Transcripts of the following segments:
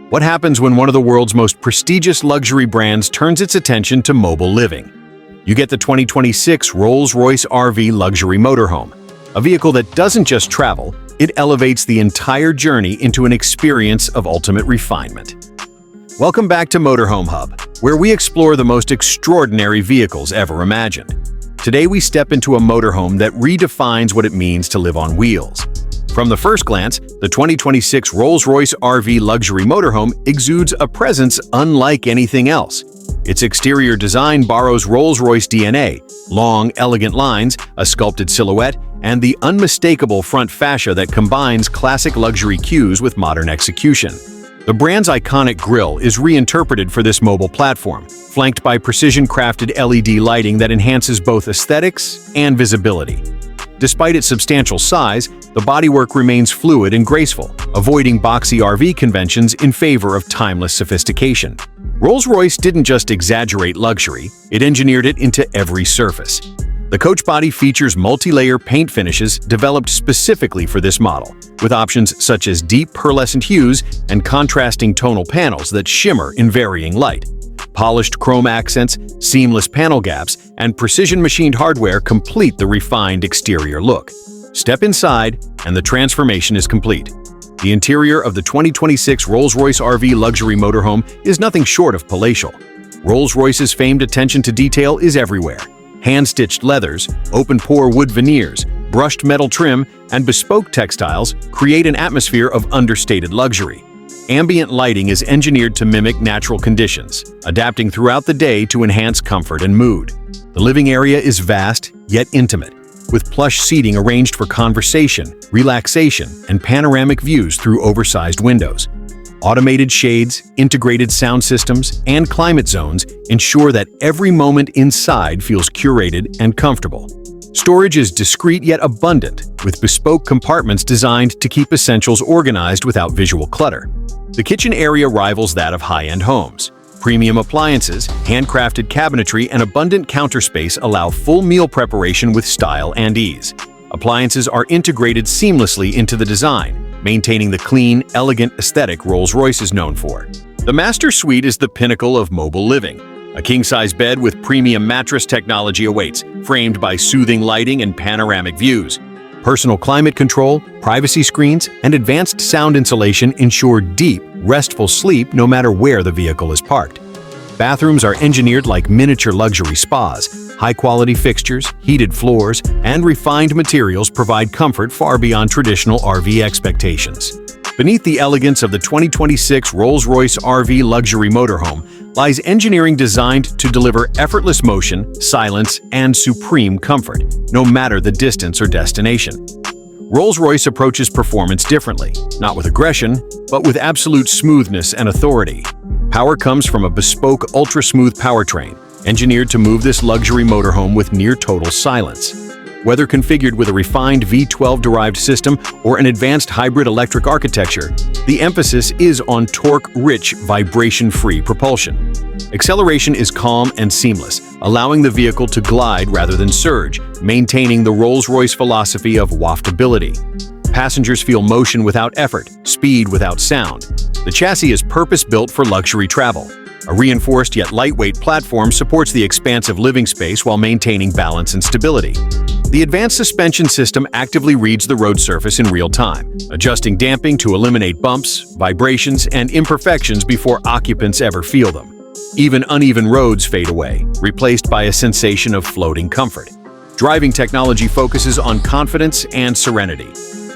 What happens when one of the world's most prestigious luxury brands turns its attention to mobile living? You get the 2026 Rolls-Royce RV Luxury Motorhome, a vehicle that doesn't just travel, it elevates the entire journey into an experience of ultimate refinement. Welcome back to Motorhome Hub, where we explore the most extraordinary vehicles ever imagined. Today we step into a motorhome that redefines what it means to live on wheels. From the first glance, the 2026 Rolls-Royce RV Luxury Motorhome exudes a presence unlike anything else. Its exterior design borrows Rolls-Royce DNA, long, elegant lines, a sculpted silhouette, and the unmistakable front fascia that combines classic luxury cues with modern execution. The brand's iconic grille is reinterpreted for this mobile platform, flanked by precision-crafted LED lighting that enhances both aesthetics and visibility. Despite its substantial size, the bodywork remains fluid and graceful, avoiding boxy RV conventions in favor of timeless sophistication. Rolls-Royce didn't just exaggerate luxury, it engineered it into every surface. The coach body features multi-layer paint finishes developed specifically for this model, with options such as deep pearlescent hues and contrasting tonal panels that shimmer in varying light. Polished chrome accents, seamless panel gaps, and precision-machined hardware complete the refined exterior look. Step inside, and the transformation is complete. The interior of the 2026 Rolls-Royce RV Luxury Motorhome is nothing short of palatial. Rolls-Royce's famed attention to detail is everywhere. Hand-stitched leathers, open-pore wood veneers, brushed metal trim, and bespoke textiles create an atmosphere of understated luxury. Ambient lighting is engineered to mimic natural conditions, adapting throughout the day to enhance comfort and mood. The living area is vast, yet intimate, with plush seating arranged for conversation, relaxation, and panoramic views through oversized windows. Automated shades, integrated sound systems, and climate zones ensure that every moment inside feels curated and comfortable. Storage is discreet yet abundant, with bespoke compartments designed to keep essentials organized without visual clutter. The kitchen area rivals that of high-end homes. Premium appliances, handcrafted cabinetry, and abundant counter space allow full meal preparation with style and ease. Appliances are integrated seamlessly into the design, maintaining the clean, elegant aesthetic Rolls-Royce is known for. The Master Suite is the pinnacle of mobile living. A king-size bed with premium mattress technology awaits, framed by soothing lighting and panoramic views. Personal climate control, privacy screens, and advanced sound insulation ensure deep, restful sleep no matter where the vehicle is parked. Bathrooms are engineered like miniature luxury spas. High-quality fixtures, heated floors, and refined materials provide comfort far beyond traditional RV expectations. Beneath the elegance of the 2026 Rolls-Royce RV Luxury Motorhome lies engineering designed to deliver effortless motion, silence, and supreme comfort, no matter the distance or destination. Rolls-Royce approaches performance differently, not with aggression, but with absolute smoothness and authority. Power comes from a bespoke, ultra-smooth powertrain, engineered to move this luxury motorhome with near-total silence. Whether configured with a refined V12-derived system or an advanced hybrid electric architecture, the emphasis is on torque-rich, vibration-free propulsion. Acceleration is calm and seamless, allowing the vehicle to glide rather than surge, maintaining the Rolls-Royce philosophy of waftability. Passengers feel motion without effort, speed without sound. The chassis is purpose-built for luxury travel. A reinforced yet lightweight platform supports the expansive living space while maintaining balance and stability. The advanced suspension system actively reads the road surface in real time, adjusting damping to eliminate bumps, vibrations, and imperfections before occupants ever feel them. Even uneven roads fade away, replaced by a sensation of floating comfort. Driving technology focuses on confidence and serenity.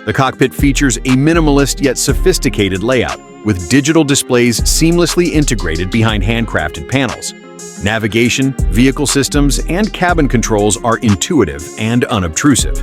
The cockpit features a minimalist yet sophisticated layout, with digital displays seamlessly integrated behind handcrafted panels. Navigation, vehicle systems, and cabin controls are intuitive and unobtrusive.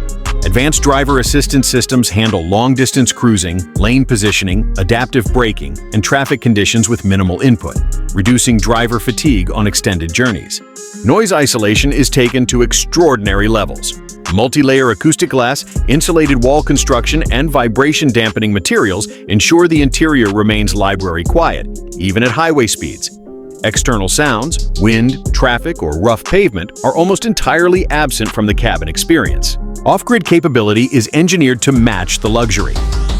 Advanced driver assistance systems handle long-distance cruising, lane positioning, adaptive braking, and traffic conditions with minimal input, reducing driver fatigue on extended journeys. Noise isolation is taken to extraordinary levels. Multi-layer acoustic glass, insulated wall construction, and vibration-dampening materials ensure the interior remains library quiet, even at highway speeds. External sounds, wind, traffic, or rough pavement are almost entirely absent from the cabin experience. Off-grid capability is engineered to match the luxury.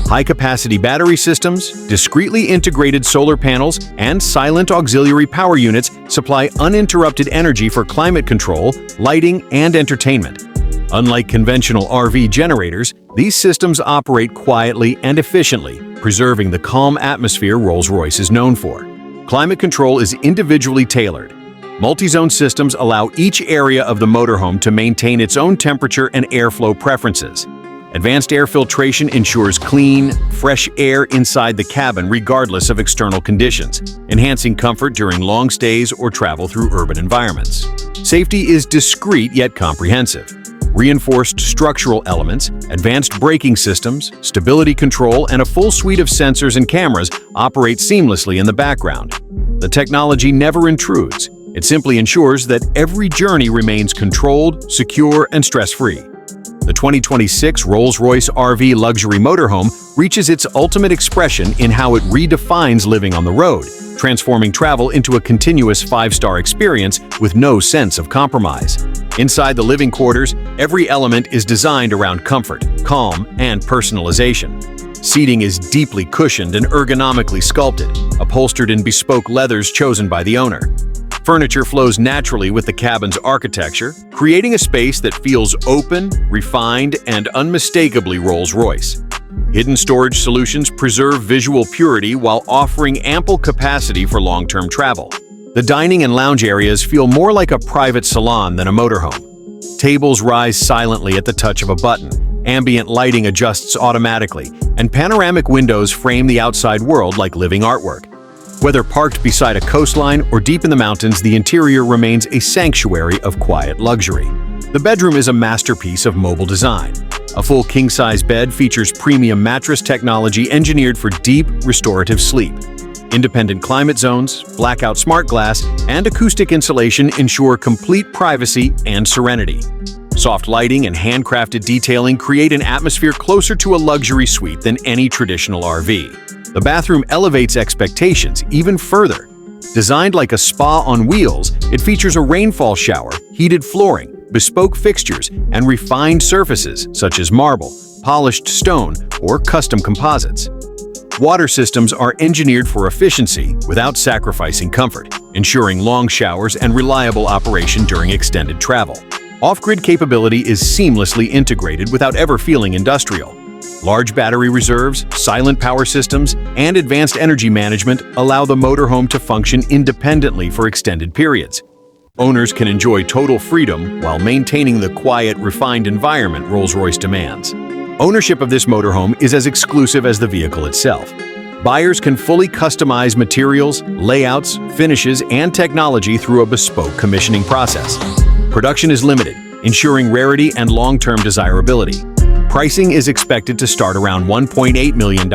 High-capacity battery systems, discreetly integrated solar panels, and silent auxiliary power units supply uninterrupted energy for climate control, lighting, and entertainment. Unlike conventional RV generators, these systems operate quietly and efficiently, preserving the calm atmosphere Rolls-Royce is known for. Climate control is individually tailored. Multi-zone systems allow each area of the motorhome to maintain its own temperature and airflow preferences. Advanced air filtration ensures clean, fresh air inside the cabin regardless of external conditions, enhancing comfort during long stays or travel through urban environments. Safety is discreet yet comprehensive. Reinforced structural elements, advanced braking systems, stability control, and a full suite of sensors and cameras operate seamlessly in the background. The technology never intrudes. It simply ensures that every journey remains controlled, secure, and stress-free. The 2026 Rolls-Royce RV Luxury Motorhome reaches its ultimate expression in how it redefines living on the road, transforming travel into a continuous 5-star experience with no sense of compromise. Inside the living quarters, every element is designed around comfort, calm, and personalization. Seating is deeply cushioned and ergonomically sculpted, upholstered in bespoke leathers chosen by the owner. Furniture flows naturally with the cabin's architecture, creating a space that feels open, refined, and unmistakably Rolls-Royce. Hidden storage solutions preserve visual purity while offering ample capacity for long-term travel. The dining and lounge areas feel more like a private salon than a motorhome. Tables rise silently at the touch of a button, ambient lighting adjusts automatically, and panoramic windows frame the outside world like living artwork. Whether parked beside a coastline or deep in the mountains, the interior remains a sanctuary of quiet luxury. The bedroom is a masterpiece of mobile design. A full king-size bed features premium mattress technology engineered for deep, restorative sleep. Independent climate zones, blackout smart glass, and acoustic insulation ensure complete privacy and serenity. Soft lighting and handcrafted detailing create an atmosphere closer to a luxury suite than any traditional RV. The bathroom elevates expectations even further. Designed like a spa on wheels, it features a rainfall shower, heated flooring, bespoke fixtures, and refined surfaces such as marble, polished stone, or custom composites. Water systems are engineered for efficiency without sacrificing comfort, ensuring long showers and reliable operation during extended travel. Off-grid capability is seamlessly integrated without ever feeling industrial. Large battery reserves, silent power systems, and advanced energy management allow the motorhome to function independently for extended periods. Owners can enjoy total freedom while maintaining the quiet, refined environment Rolls-Royce demands. Ownership of this motorhome is as exclusive as the vehicle itself. Buyers can fully customize materials, layouts, finishes, and technology through a bespoke commissioning process. Production is limited, ensuring rarity and long-term desirability. Pricing is expected to start around $1.8 million,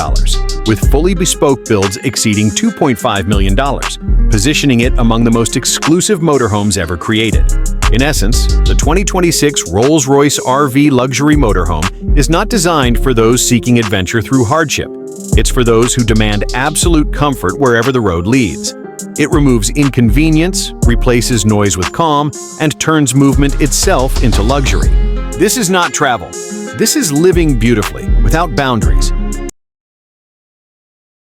with fully bespoke builds exceeding $2.5 million, positioning it among the most exclusive motorhomes ever created. In essence, the 2026 Rolls-Royce RV Luxury Motorhome is not designed for those seeking adventure through hardship. It's for those who demand absolute comfort wherever the road leads. It removes inconvenience, replaces noise with calm, and turns movement itself into luxury. This is not travel. This is living beautifully, without boundaries,